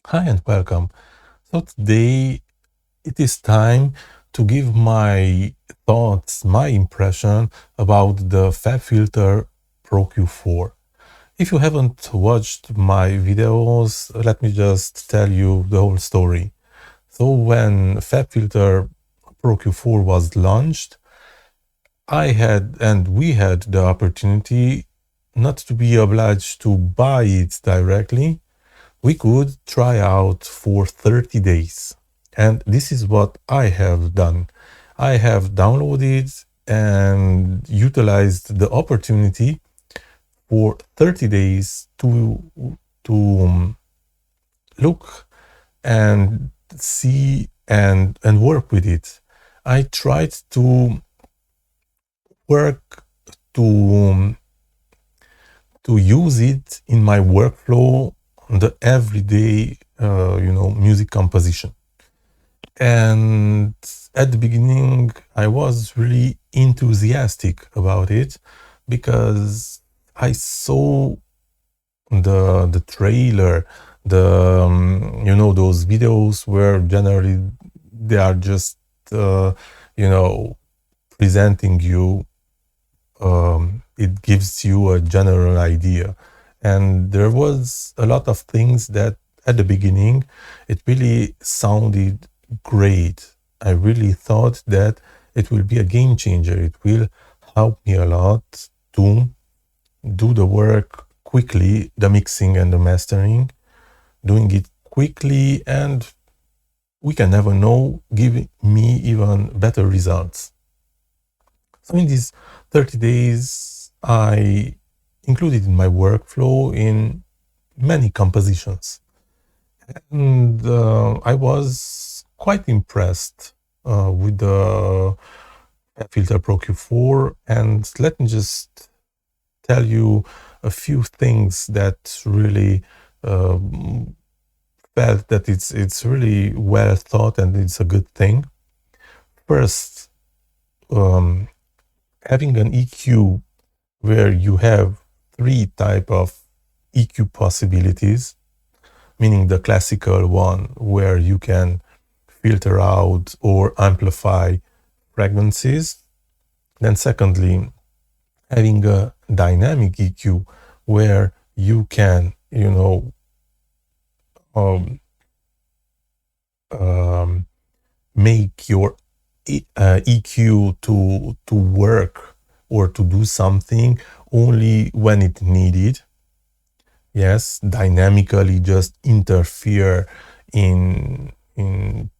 Hi and welcome. So today it is time to give my thoughts, my impression about the Fabfilter Pro Q4. If you haven't watched my videos, let me just tell you the whole story. So when Fabfilter Pro Q4 was launched, we had the opportunity not to be obliged to buy it directly. We could try out for 30 days. And this is what I have done. I have downloaded and utilized the opportunity for 30 days to look and see and work with it. I tried to work to to use it in my workflow, the everyday music composition. And at the beginning I was really enthusiastic about it because I saw the trailer, the those videos where generally they are just you know presenting you. It gives you a general idea, and there was a lot of things that at the beginning it really sounded great. I really thought that it will be a game changer. It will help me a lot to do the work quickly, the mixing and the mastering, doing it quickly, and we can never know, give me even better results. So in these 30 days, I included in my workflow in many compositions. And I was quite impressed with the Filter Pro Q4. And let me just tell you a few things that really felt that it's really well thought and it's a good thing. First, um, having an EQ where you have three type of EQ possibilities, meaning the classical one where you can filter out or amplify frequencies. Then secondly, having a dynamic EQ where you can, um, um, make your EQ to work or to do something only when it needed. Yes, dynamically just interfere in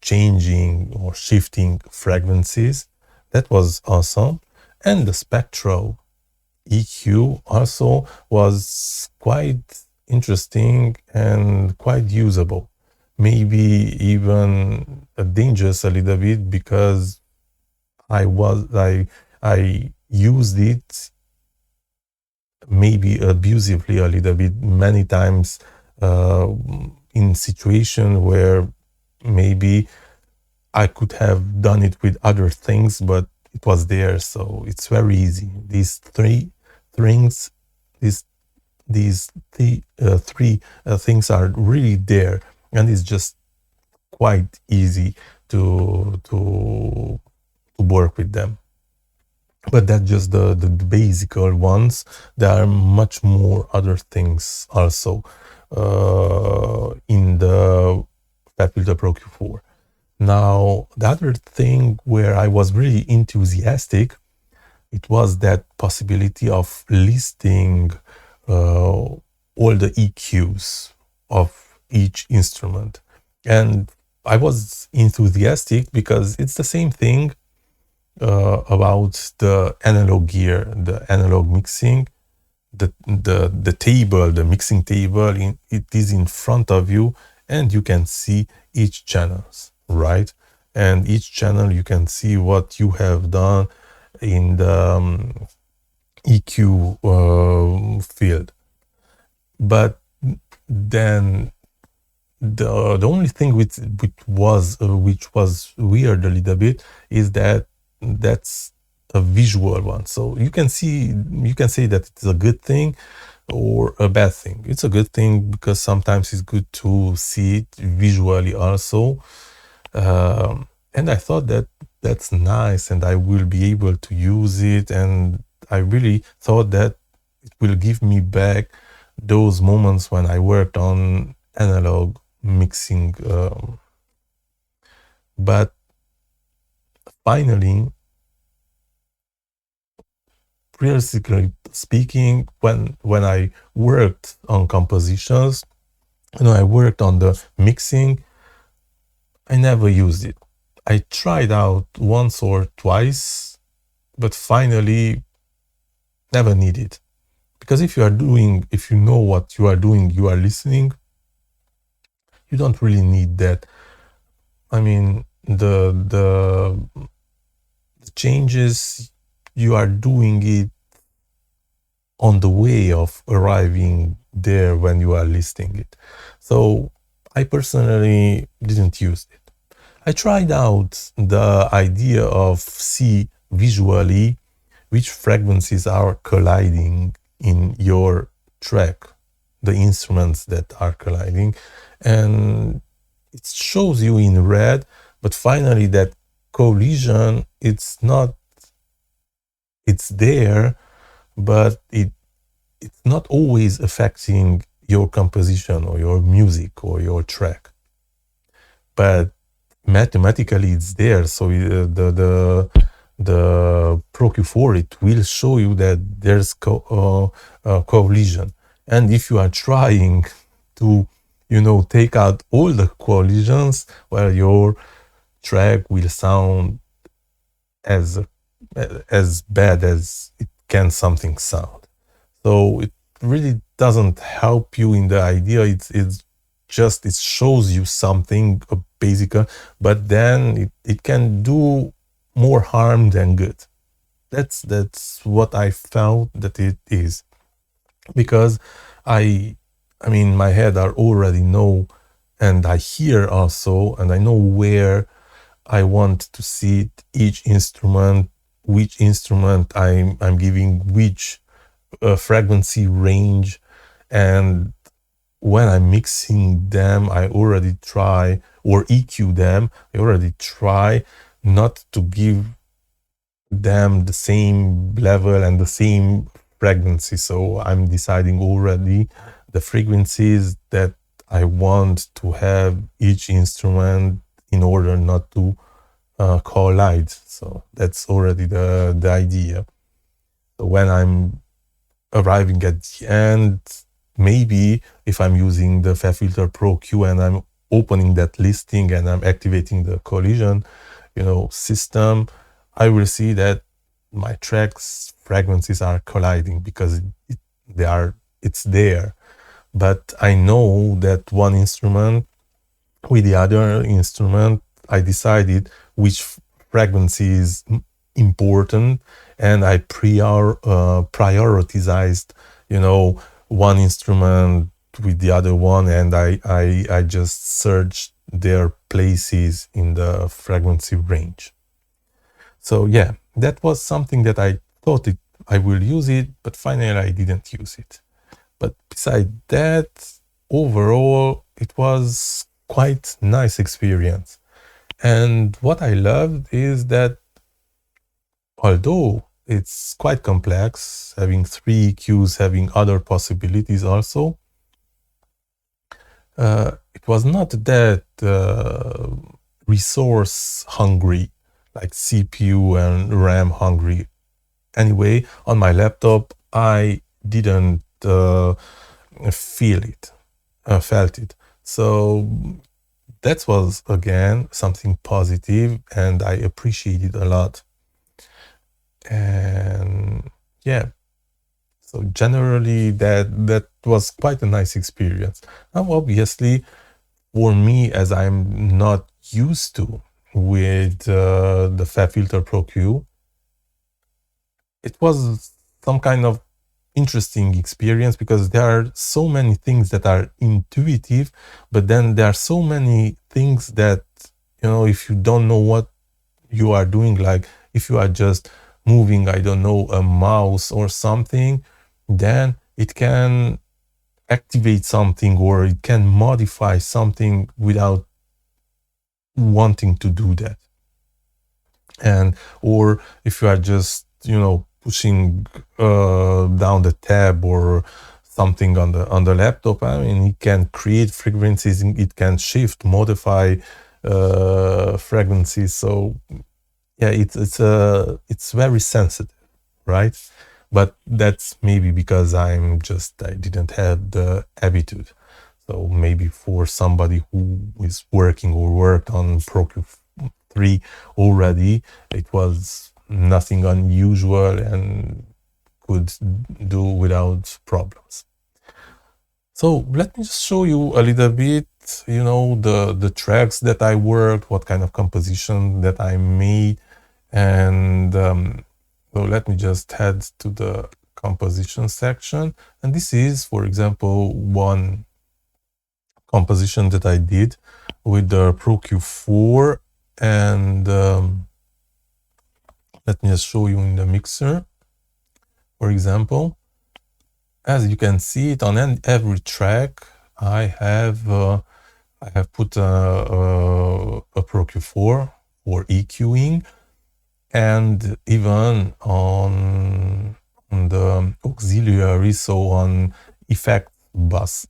changing or shifting frequencies. That was awesome. And the spectral EQ also was quite interesting and quite usable. Maybe even dangerous a little bit because I used it maybe abusively a little bit many times uh, in situation where maybe I could have done it with other things, but it was there, so it's very easy. These three things, these three things are really there, and it's just quite easy to work with them. But that's just the basic ones. There are much more other things also in the Fabfilter Pro Q4. Now, the other thing where I was really enthusiastic, it was that possibility of listing all the EQs of each instrument. And I was enthusiastic because it's the same thing about the analog gear, the analog mixing, the table, the mixing table. It is in front of you, and you can see each channels, right? And each channel you can see what you have done in the EQ field. But then the only thing which was weird a little bit is that that's a visual one. So you can say that it's a good thing, or a bad thing. It's a good thing because sometimes it's good to see it visually also. And I thought that that's nice and I will be able to use it. And I really thought that it will give me back those moments when I worked on analog mixing. But finally, realistically speaking, when I worked on compositions, I worked on the mixing, I never used it. I tried out once or twice, but finally never need it. Because if you know what you are doing, you are listening, you don't really need that. I mean, the changes, you are doing it on the way of arriving there when you are listing it. So I personally didn't use it. I tried out the idea of see visually which frequencies are colliding in your track, the instruments that are colliding, and it shows you in red, but finally that collision, it's there, but it's not always affecting your composition or your music or your track. But mathematically it's there, so the ProQ4, it will show you that there's collision. And if you are trying to take out all the collisions, well, your track will sound as as bad as it can something sound. So it really doesn't help you in the idea. It's just, it shows you something basic, but then it can do more harm than good. That's what I felt that it is, because I mean, my head I already know, and I hear also, and I know where I want to see each instrument, which instrument I'm giving which frequency range. And when I'm mixing them, I already try, or EQ them, I already try not to give them the same level and the same frequency. So I'm deciding already the frequencies that I want to have each instrument in order not to collide. So that's already the idea. So when I'm arriving at the end, maybe if I'm using the Fabfilter Pro Q and I'm opening that listing and I'm activating the collision, system, I will see that my tracks frequencies are colliding because it's there. But I know that one instrument with the other instrument, I decided which frequency is important, and I prioritized, one instrument with the other one, and I just searched their places in the frequency range. So yeah, that was something that I thought I will use it, but finally I didn't use it. But beside that, overall, it was quite nice experience. And what I loved is that although it's quite complex, having 3 EQs, having other possibilities also, it was not that resource hungry, like CPU and RAM hungry. Anyway, on my laptop, I didn't felt it. So that was again something positive, and I appreciate it a lot. And yeah, so generally that was quite a nice experience. Now obviously for me, as I'm not used to with the Fabfilter Pro Q, it was some kind of interesting experience, because there are so many things that are intuitive, but then there are so many things that, if you don't know what you are doing, like if you are just moving, I don't know, a mouse or something, then it can activate something or it can modify something without wanting to do that. And or if you are just, pushing down the tab or something on the laptop, I mean, it can create frequencies, it can shift, modify frequencies. So yeah, it's very sensitive, right? But that's maybe because I didn't have the habitude. So maybe for somebody who is working or worked on Pro Q3 already, it was nothing unusual and could do without problems. So let me just show you a little bit, the tracks that I worked, what kind of composition that I made. And so let me just head to the composition section. And this is, for example, one composition that I did with the Pro Q4. And let me just show you in the mixer. For example, as you can see it on every track, I have put a Pro Q4 for EQing, and even on the auxiliary, so on effect bus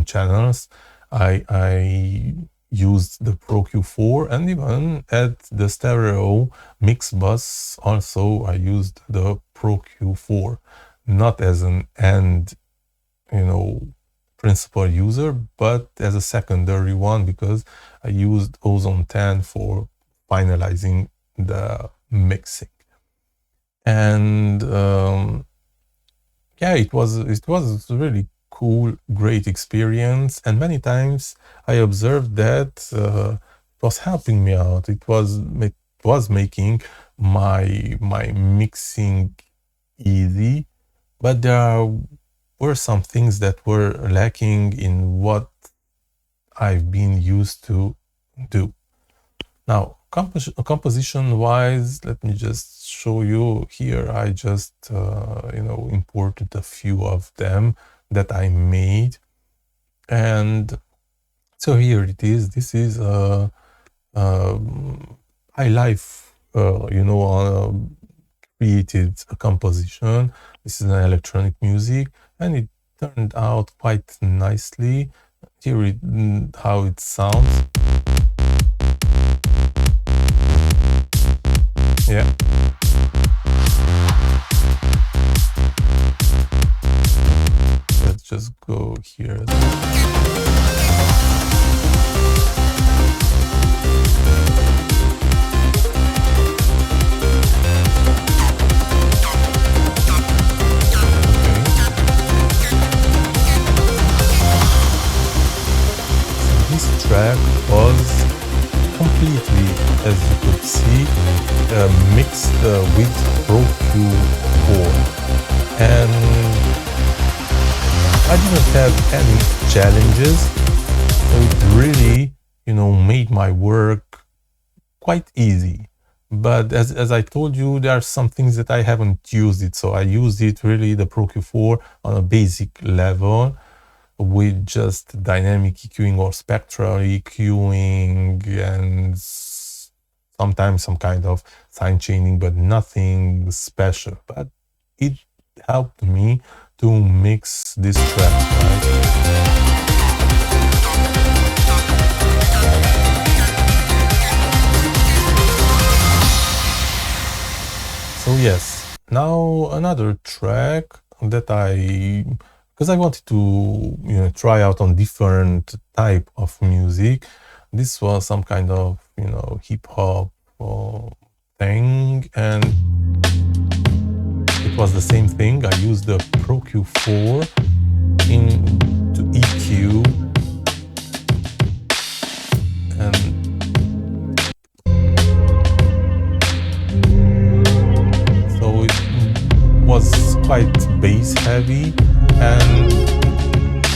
channels, I used the Pro Q4, and even at the stereo mix bus also I used the Pro Q4, not as an end, principal user, but as a secondary one, because I used Ozone 10 for finalizing the mixing. And yeah, it was really cool, great experience. And many times I observed that it was helping me out. It was making my mixing easy, but there were some things that were lacking in what I've been used to do. Now, composition wise, let me just show you here. I just imported a few of them that I made, and so here it is. This is a high life created a composition. This is an electronic music, and it turned out quite nicely. Here how it sounds. Yeah. Let's just go here. Track was completely, as you could see, mixed with Pro Q4, and I didn't have any challenges. So it really, made my work quite easy. But as I told you, there are some things that I haven't used it. So I used it really, the Pro Q4, on a basic level, with just dynamic EQing or spectral EQing, and sometimes some kind of sign chaining, but nothing special. But it helped me to mix this track, right? So yes, now another track that because I wanted to try out on different type of music. This was some kind of hip hop thing, and it was the same thing. I used the Pro Q4 to EQ, and so it was quite bass heavy. And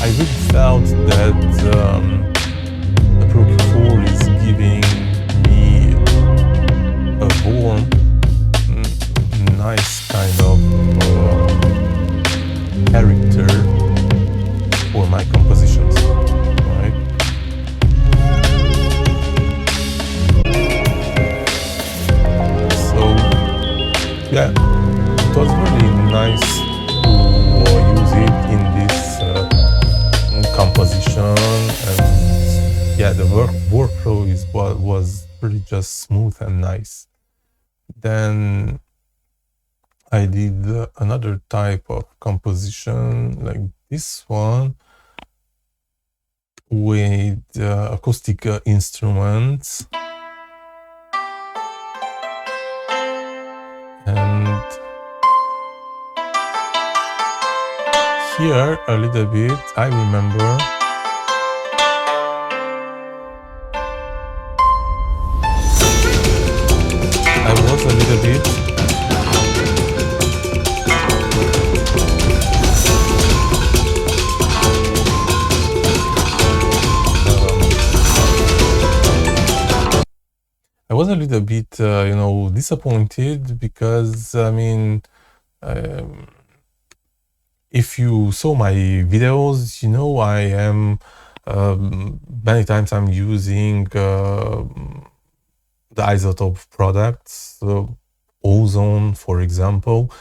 I really felt that the Pro Q4 is giving me a warm, nice kind of character the workflow is what was really just smooth and nice. Then I did another type of composition like this one with acoustic instruments, and here a little bit I remember I was a little bit I was a little bit, disappointed because, I mean, if you saw my videos, you know I am many times I'm using the isotope products, ozone, for example,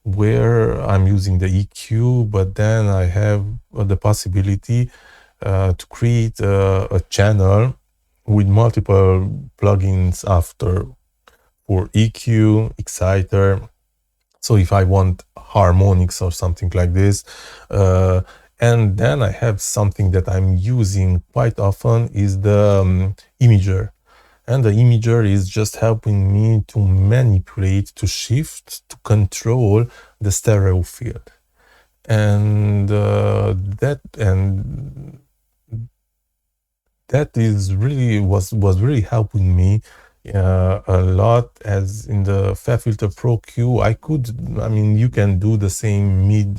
where I'm using the EQ, but then I have the possibility to create a channel with multiple plugins after for EQ, exciter. So if I want harmonics or something like this, and then I have something that I'm using quite often is the imager. And the imager is just helping me to manipulate, to shift, to control the stereo field. And that is really was really helping me a lot, as in the Fabfilter Pro Q I mean you can do the same mid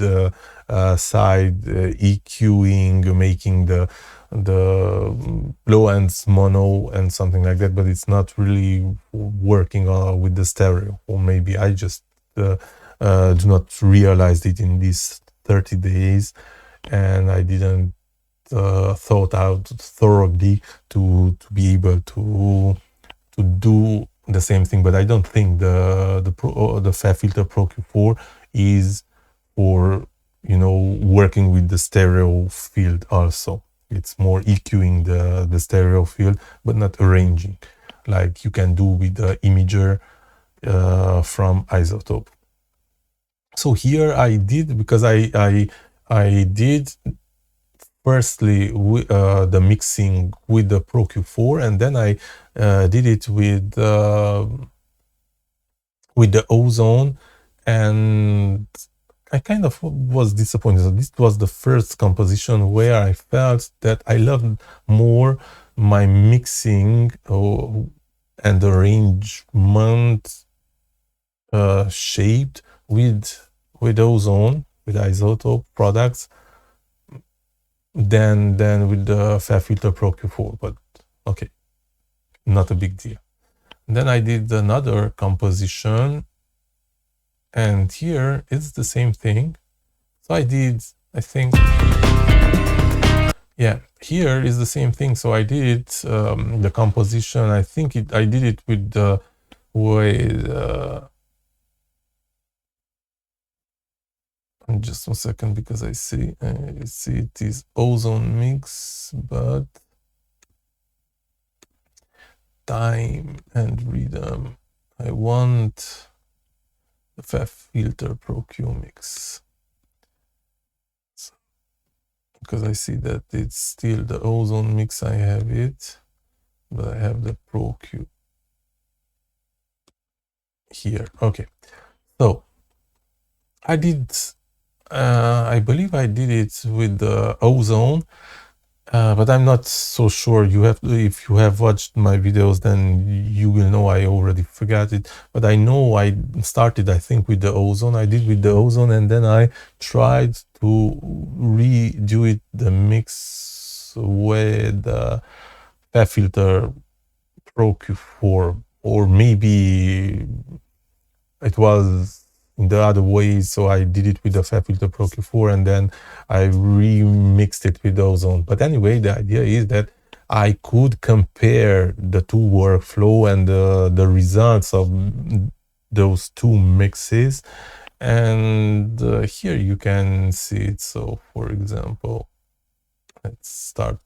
side EQing, making the low ends mono and something like that, but it's not really working with the stereo, or maybe I just do not realize it in these 30 days and I didn't thought out thoroughly to be able to do the same thing. But I don't think the Fabfilter Pro Q4 is for working with the stereo field also. It's more EQing the stereo field, but not arranging like you can do with the imager from Isotope. So here I did, because I did firstly the mixing with the Pro Q4, and then I did it with the ozone, and I kind of was disappointed. So this was the first composition where I felt that I loved more my mixing and arrangement shaped with ozone, with Isotope products, than with the Fabfilter Pro Q4, but okay, not a big deal. Then I did another composition, and here it's the same thing. So I did, I think, yeah, here is the same thing. So I did the composition. I think I did it with the just 1 second, because I see it is ozone mix, but time and rhythm, I want the Fabfilter Pro Q mix, because I see that it's still the ozone mix. I have it, but I have the Pro Q here. Okay, so I did I believe I did it with the ozone, but I'm not so sure. If you have watched my videos, then you will know I already forgot it. But I know I started, I think, with the ozone. I did with the ozone, and then I tried to redo it, the mix with the Fabfilter Pro Q4, or maybe it was in the other way. So I did it with the Fabfilter Pro Q4, and then I remixed it with ozone. But anyway, the idea is that I could compare the two workflow and the results of those two mixes. And here you can see it. So for example, let's start.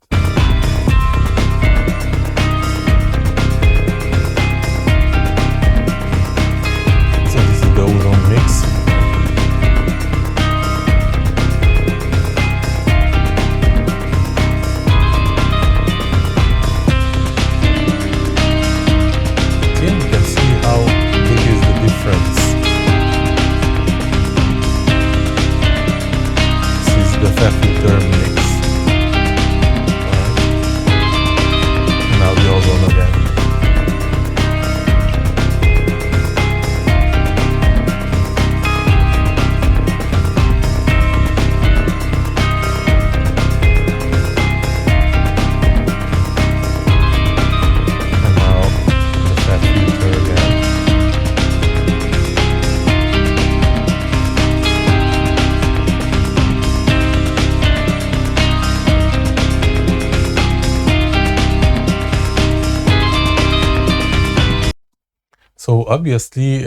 So obviously,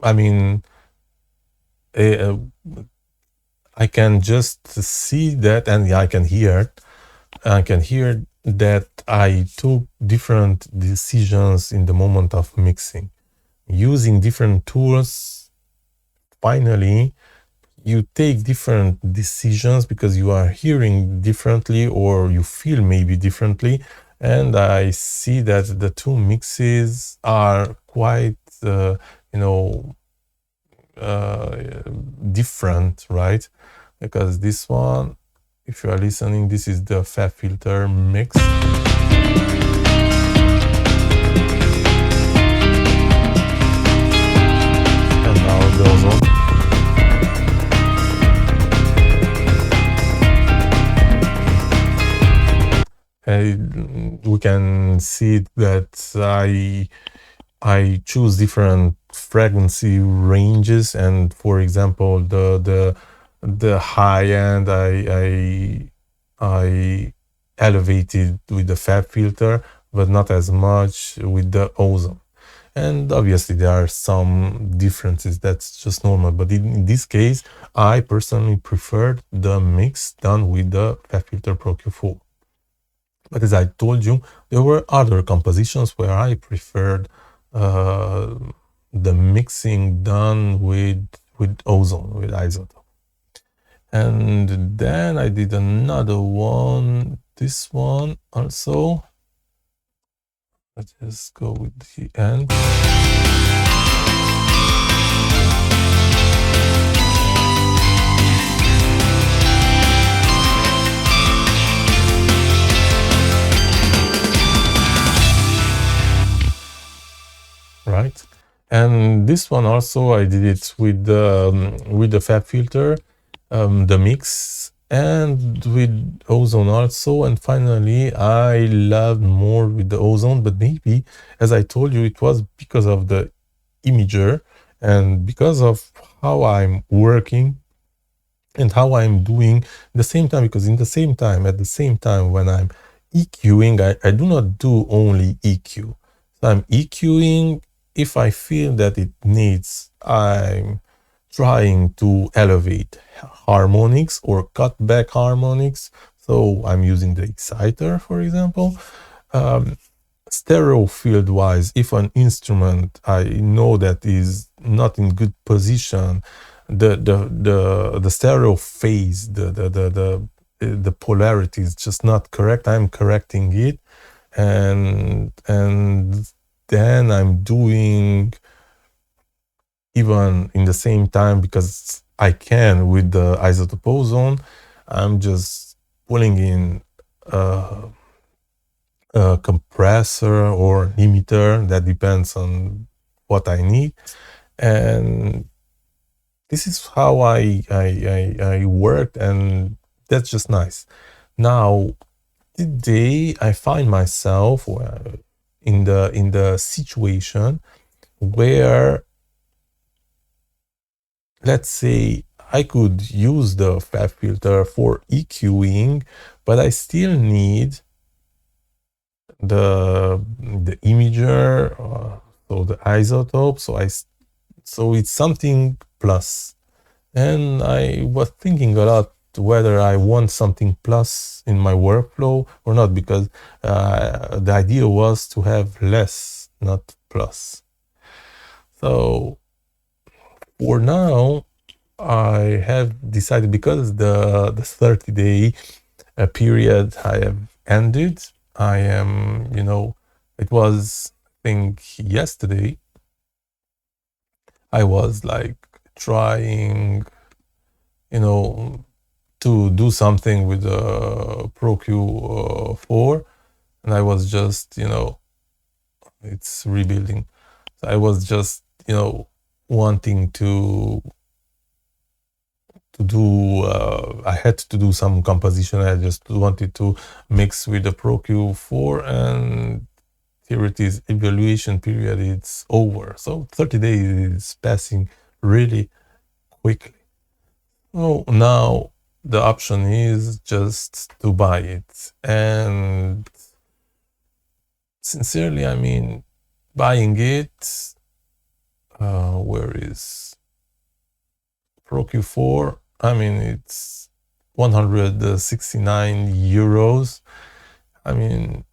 I mean, uh, I can just see that, and I can hear it. I can hear that I took different decisions in the moment of mixing, using different tools. Finally, you take different decisions because you are hearing differently or you feel maybe differently. And I see that the two mixes are quite, you know, different, right? Because this one, if you are listening, this is the Fabfilter mix. And now it goes on. We can see that I choose different frequency ranges, and for example, the high end I elevated with the Fabfilter, but not as much with the ozone. And obviously, there are some differences. That's just normal. But in this case, I personally preferred the mix done with the Fabfilter Pro Q4. But as I told you, there were other compositions where I preferred uh, the mixing done with ozone, with isotope. And then I did another one, this one also. Let's just go with the end. Right, and this one also I did it with the Fabfilter, the mix, and with ozone also. And finally I loved more with the ozone, but maybe, as I told you, it was because of the imager and because of how I'm working and how I'm doing the same time, because in the same time, at the same time, when I'm EQing, I do not do only EQ. So I'm EQing if I feel that it needs. I'm trying to elevate harmonics or cut back harmonics. So I'm using the exciter, for example. Stereo field wise, if an instrument I know that is not in good position, the stereo phase, the polarity is just not correct, I'm correcting it. And then I'm doing, even in the same time, because I can with the isotope ozone, I'm just pulling in a compressor or limiter, that depends on what I need. And this is how I worked, and that's just nice. Now, today I find myself in the situation where, let's say, I could use the Fabfilter for EQing, but I still need the imager, so the isotope. So it's something plus. And I was thinking a lot whether I want something plus in my workflow or not, because the idea was to have less, not plus. So for now, I have decided, because the 30-day period I have ended. I am, it was, I think, yesterday, I was like trying, to do something with the Pro Q4, and I was just, it's rebuilding. So I was just, wanting to do, I had to do some composition. I just wanted to mix with the Pro Q4, and here it is, evaluation period, it's over. So 30 days is passing really quickly. So now the option is just to buy it. And sincerely, I mean, buying it. Where is Pro Q4? I mean, it's 169 euros. I mean,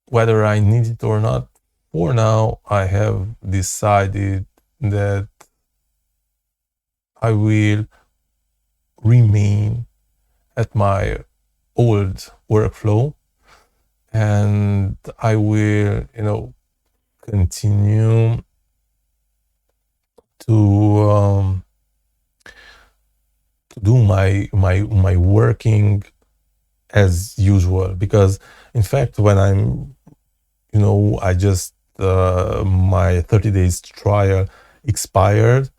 whether I need it or not, for now, I have decided that I will remain at my old workflow, and I will, continue to do my working as usual. Because in fact, when I just my 30 days trial expired,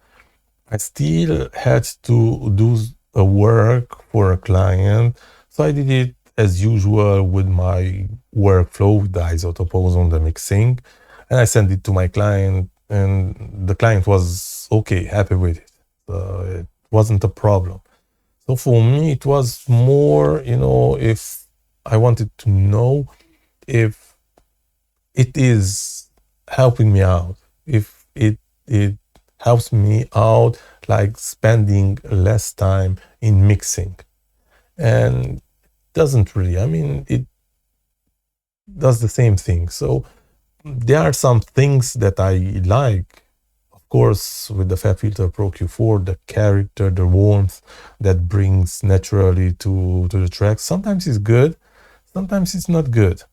I still had to do a work for a client. So I did it as usual with my workflow, with the isotope ozone, the mixing, and I sent it to my client, and the client was okay, happy with it. It wasn't a problem. So for me, it was more, if I wanted to know if it is helping me out, if it helps me out, like spending less time in mixing. And doesn't really, I mean, it does the same thing. So there are some things that I like. Of course, with the Fabfilter Pro Q4, the character, the warmth that brings naturally to the track. Sometimes it's good, sometimes it's not good.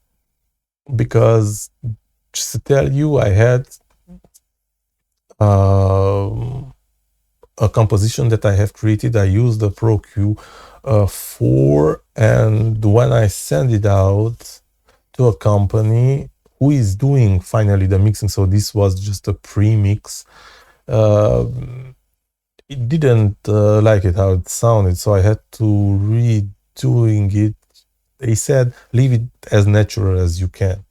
Because just to tell you, I had a composition that I have created. I used the Pro Q4, and when I send it out to a company who is doing finally the mixing, so this was just a pre-mix, it didn't like it how it sounded, so I had to redoing it. They said leave it as natural as you can.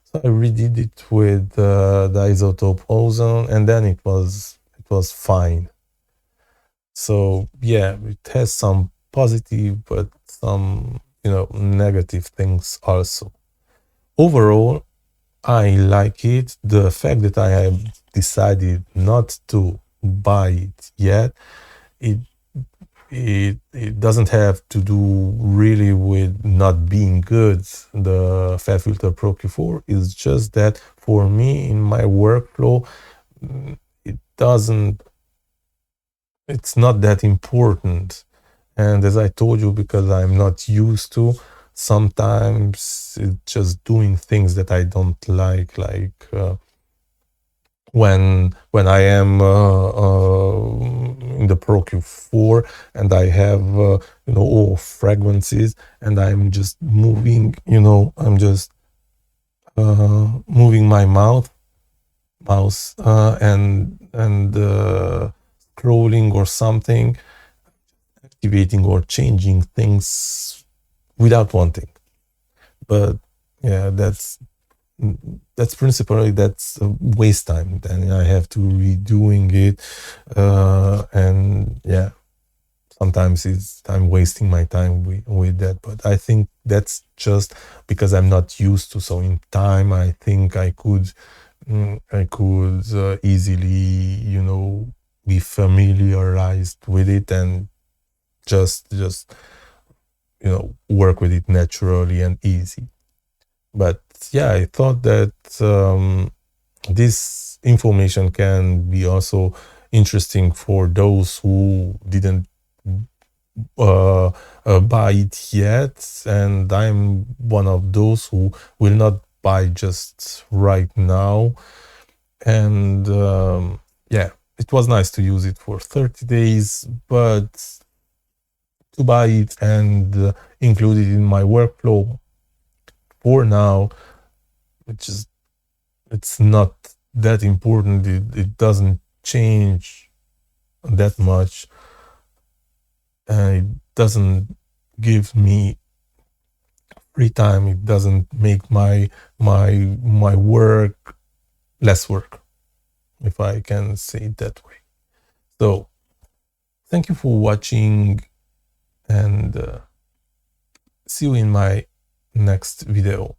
So I redid it with the isotope ozone, and then it was fine. So yeah, it has some positive, but some negative things also. Overall, I like it. The fact that I have decided not to buy it yet, it it doesn't have to do really with not being good. The Fabfilter Pro Q4 is just that for me in my workflow, it doesn't. It's not that important. And as I told you, because I'm not used to, sometimes it's just doing things that I don't like when I am in the Pro Q4 and I have all frequencies, and I'm just moving, I'm just moving my mouse and scrolling or something, activating or changing things without wanting. But yeah, that's principally that's a waste time. Then I have to redoing it, and yeah, sometimes I'm wasting my time with that. But I think that's just because I'm not used to. So in time, I think I could easily be familiarized with it and just work with it naturally and easy. But yeah, I thought that this information can be also interesting for those who didn't buy it yet, and I'm one of those who will not buy just right now. And yeah, it was nice to use it for 30 days, but to buy it and include it in my workflow for now, it's not that important. It doesn't change that much, and it doesn't give me free time. It doesn't make my work less work, if I can say it that way. So thank you for watching, and see you in my next video.